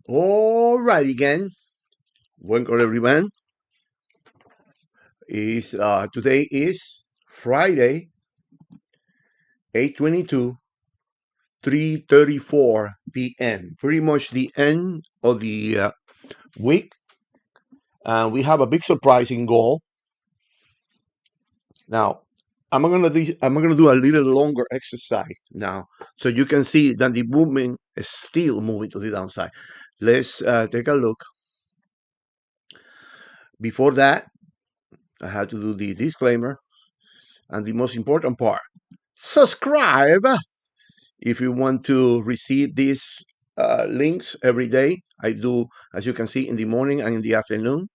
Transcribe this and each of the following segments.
All right, again. Welcome everyone. Is Today is Friday, 8:22, 3:34 p.m. Pretty much the end of the week, and we have a big surprising goal. Now, I'm gonna do a little longer exercise now, so you can see that the movement is still moving to the downside. Let's take a look. Before that, I had to do the disclaimer and the most important part. Subscribe if you want to receive these links every day. I do, as you can see, in the morning and in the afternoon.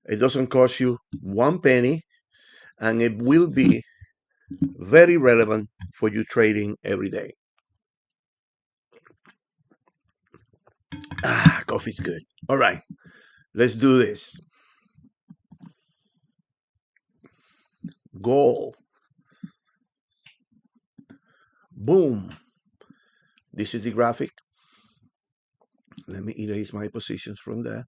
It doesn't cost you one penny, and it will be very relevant for you trading every day. Coffee's good. All right, let's do this. Goal. Boom. This is the graphic. Let me erase my positions from there.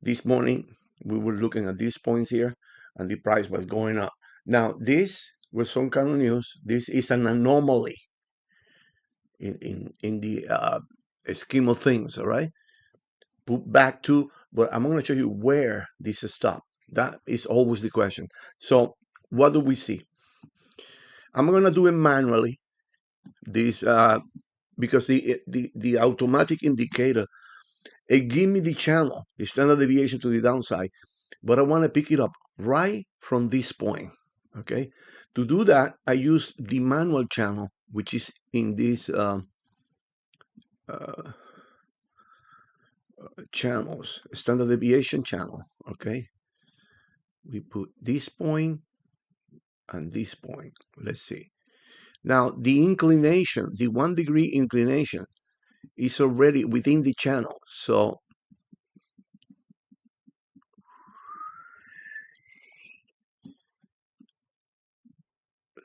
This morning, we were looking at these points here, and the price was going up. Now, this was some kind of news. This is an anomaly in the scheme of things, all right? Put back to, but I'm going to show you where this is stopped. That is always the question. So, what do we see? I'm going to do it manually. This because the automatic indicator, it give me the channel, the standard deviation to the downside, but I want to pick it up right from this point. Okay, to do that, I use the manual channel, which is in this channels, standard deviation channel. Okay, we put this point and this point. Let's see. Now the inclination, the 1 degree inclination, is already within the channel. So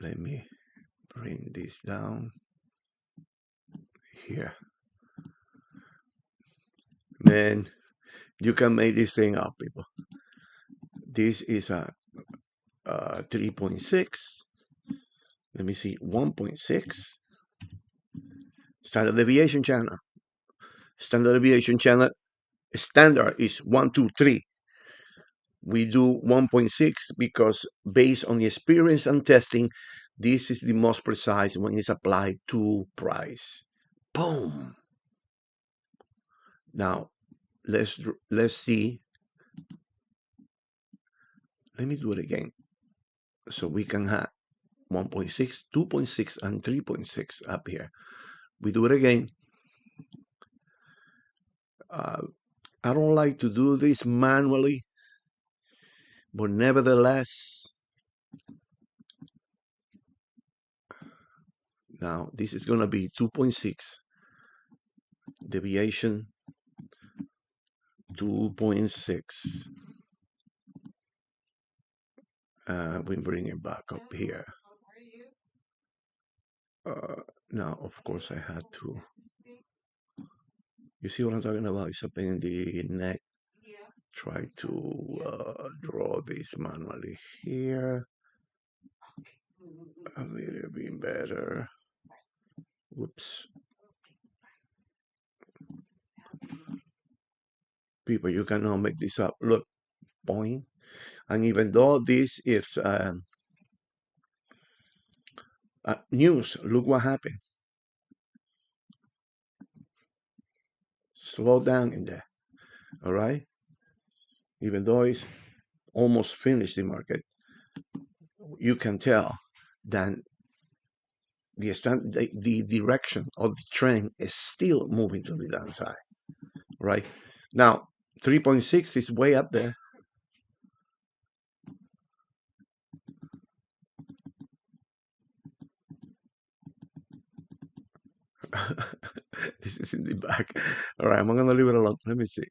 let me bring this down here. Man, you can make this thing up, people. This is a 3.6. Let me see, 1.6. Standard deviation channel. Standard deviation channel. Standard is 1, 2, 3. We do 1.6 because based on the experience and testing, this is the most precise when it's applied to price. Boom. Now let's see. Let me do it again, so we can have 1.6, 2.6, and 3.6 up here. We do it again. I don't like to do this manually, but nevertheless, now this is going to be 2.6 deviation, 2.6. We bring it back up here. Now, of course, I had to. You see what I'm talking about? It's up in the neck. Try to draw this manually here. A little bit better. Whoops. People, you cannot make this up. Look, point. And even though this is news, look what happened. Slow down in there. All right. Even though it's almost finished the market, you can tell that the direction of the trend is still moving to the downside. Right now, 3.6 is way up there. This is in the back. All right, I'm going to leave it alone. Let me see.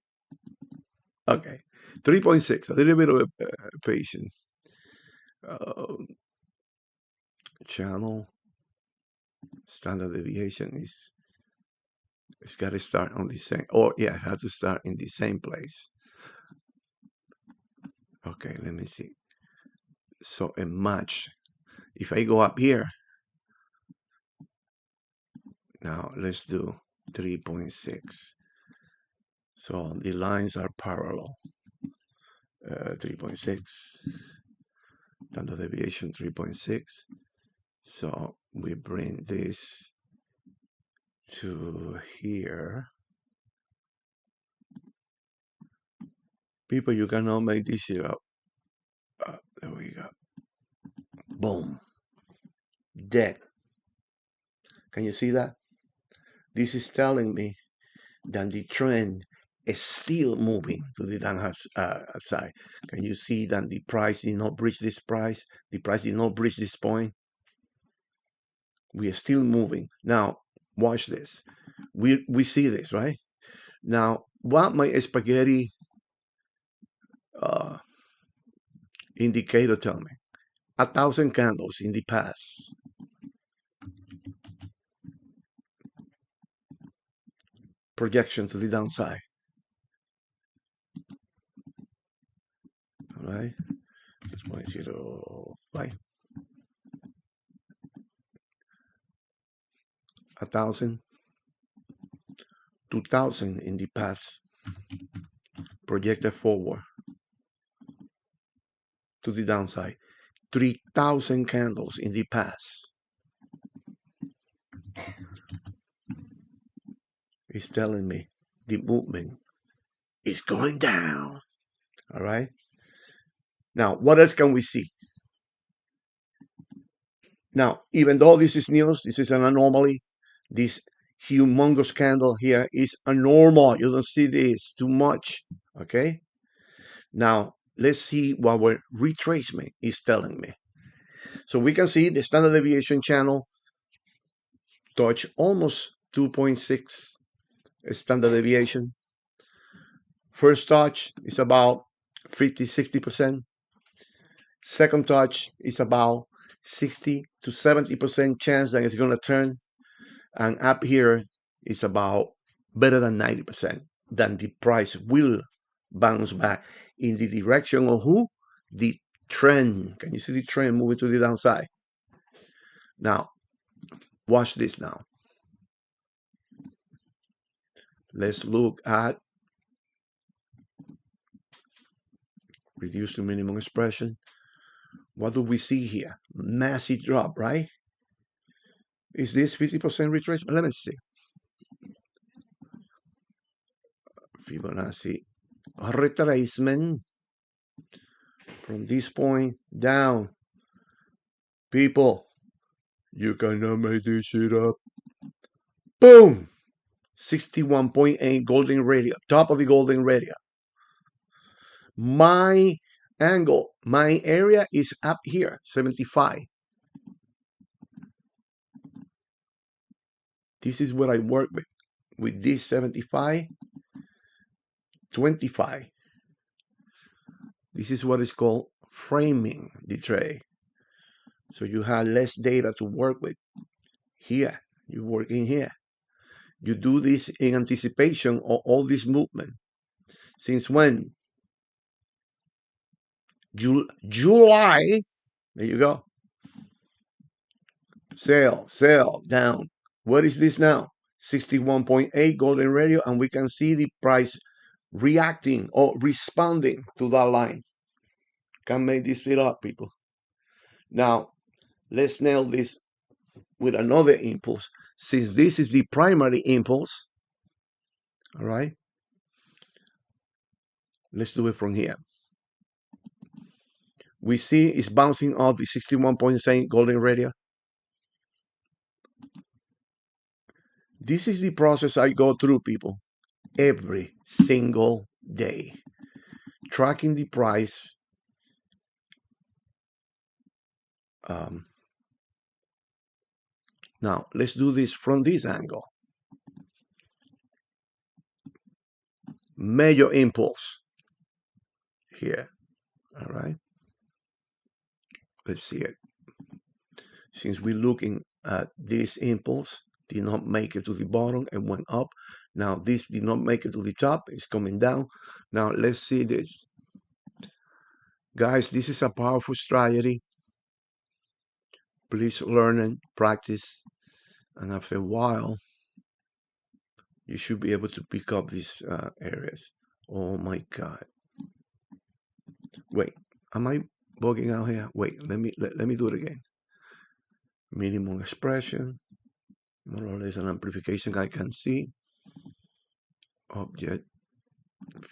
Okay, 3.6, a little bit of patience. Channel. Standard deviation is, it's got to start on the same, or yeah, I have to start in the same place. Okay, let me see. So a match. If I go up here, now let's do 3.6. So the lines are parallel. 3.6, standard deviation 3.6. So we bring this to here. People, you cannot make this shit up. There we go. Boom. Dead. Can you see that? This is telling me that the trend is still moving to the downside. Can you see that the price did not breach this price? The price did not breach this point. We are still moving. Now, watch this. We see this, right? Now, what my spaghetti indicator tell me? 1,000 candles in the past. Projection to the downside. All right. 6.05. 1,000. 2,000 in the past. Projected forward to the downside. 3,000 candles in the past. It's telling me the movement is going down. All right. Now, what else can we see? Now, even though this is news, this is an anomaly. This humongous candle here is a normal. You don't see this too much. Okay. Now, let's see what our retracement is telling me. So we can see the standard deviation channel touch almost 2.6 standard deviation. First touch is about 50-60%. Second touch is about 60 to 70% chance that it's going to turn. And up here is about better than 90% that the price will bounce back in the direction of who? The trend. Can you see the trend moving to the downside? Now, watch this now. Let's look at reduce to minimum expression. What do we see here? Massive drop, right? Is this 50% retracement? Let me see. Fibonacci retracement from this point down. People, you cannot make this shit up. Boom! 61.8 golden radius, top of the golden radius. My angle, my area is up here, 75. This is what I work with this 75, 25. This is what is called framing the trade. So you have less data to work with. Here, you work in here. You do this in anticipation of all this movement. Since when? July. There you go. Sell, down. What is this now? 61.8 golden radio, and we can see the price reacting or responding to that line. Can't make this fit up, people. Now, let's nail this with another impulse. Since this is the primary impulse, all right, let's do it from here. We see it's bouncing off the 61.8 golden radio. This is the process I go through, people, every single day, tracking the price. Now, let's do this from this angle. Major impulse here, all right? Let's see it. Since we're looking this impulse did not make it to the bottom and went up. Now this did not make it to the top. It's coming down. Now let's see this. Guys, this is a powerful strategy. Please learn and practice. And after a while, you should be able to pick up these areas. Oh my God. Wait, am I bugging out here? Wait, let me do it again. Minimum expression, more or less an amplification I can see. Object,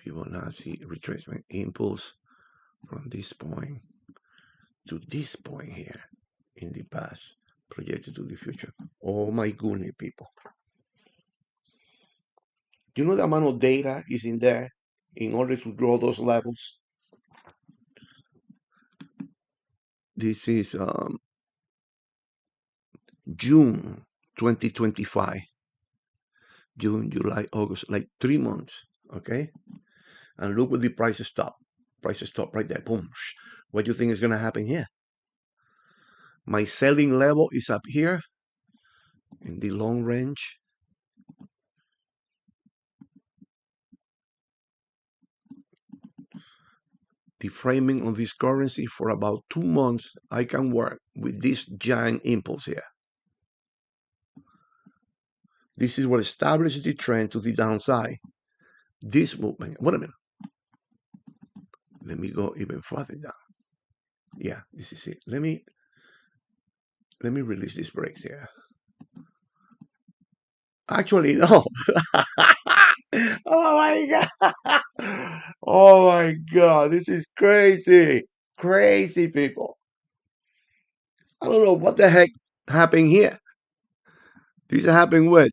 Fibonacci retracement impulse from this point to this point here in the past, projected to the future. Oh my goodness, people. You know the amount of data is in there in order to draw those levels? This is June 2025. June, July, August, like 3 months, okay? And look where the prices stop. Prices stop right there, boom. What do you think is going to happen here? My selling level is up here in the long range. The framing on this currency for about 2 months, I can work with this giant impulse here. This is what establishes the trend to the downside. This movement, wait a minute. Let me go even further down. Yeah, this is it. Let me release these breaks here. Actually, no. Oh my God. Oh my God. This is crazy. Crazy, people. I don't know what the heck happened here. This happened with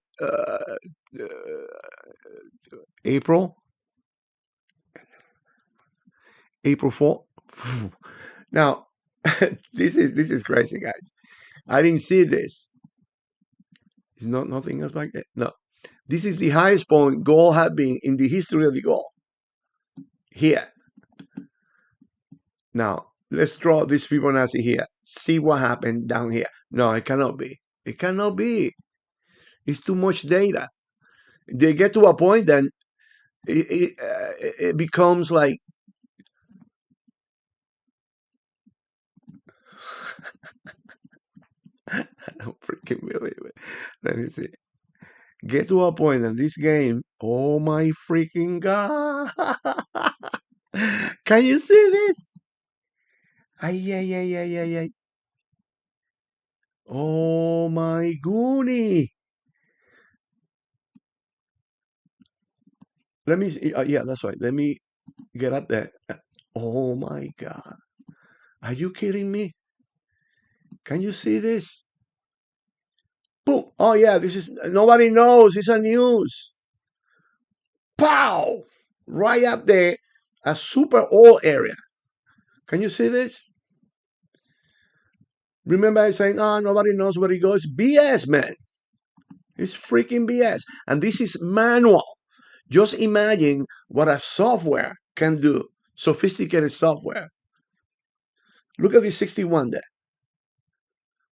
April 4th. Now, this is crazy, guys. I didn't see this. It's not nothing else like that. No. This is the highest point gold had been in the history of the gold. Here. Now, let's draw this Fibonacci here. See what happened down here. No, it cannot be. It cannot be. It's too much data. They get to a point, then it becomes like I don't freaking believe it. Let me see. Get to a point in this game. Oh my freaking God. Can you see this? Ay, ay, ay, ay, ay, ay. Oh my goodness. Let me see. Yeah, that's right. Let me get up there. Oh my God. Are you kidding me? Can you see this? Boom. Oh yeah, this is, nobody knows. It's a news. Pow! Right up there, a super old area. Can you see this? Remember I saying, oh, nobody knows where it goes? BS, man. It's freaking BS. And this is manual. Just imagine what a software can do. Sophisticated software. Look at the 61 there.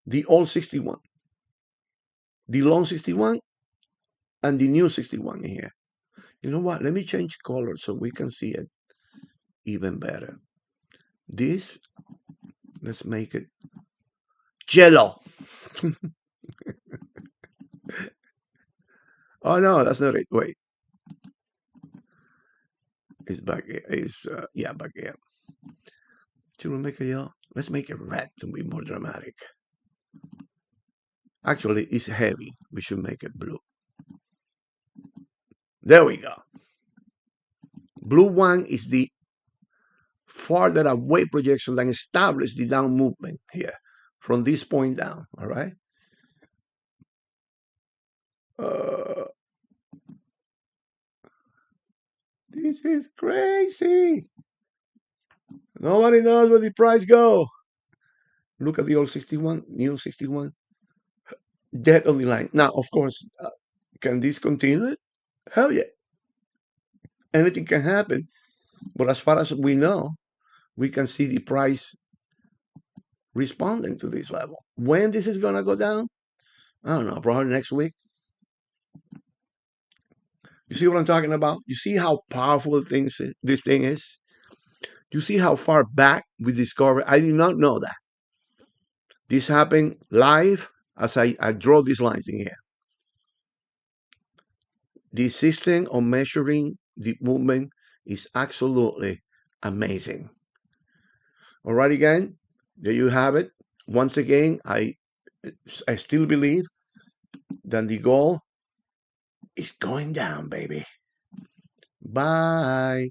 The old 61. The long 61 and the new 61 in here. You know what? Let me change color so we can see it even better. This, let's make it yellow. Oh no, that's not it. Wait. It's back here. It's yeah, back here. Should we make it yellow? Let's make it red to be more dramatic. Actually, it's heavy. We should make it blue. There we go. Blue one is the farther away projection that established the down movement here from this point down. All right. This is crazy. Nobody knows where the price go. Look at the old 61, new 61. Dead on the line. Now, of course, can this continue? Hell yeah. Anything can happen. But as far as we know, we can see the price responding to this level. When this is going to go down, I don't know, probably next week. You see what I'm talking about? You see how powerful this thing is? You see how far back we discovered? I did not know that. This happened live as I draw these lines in here. The system of measuring the movement is absolutely amazing. All right, again, there you have it. Once again, I still believe that the goal is going down, baby. Bye.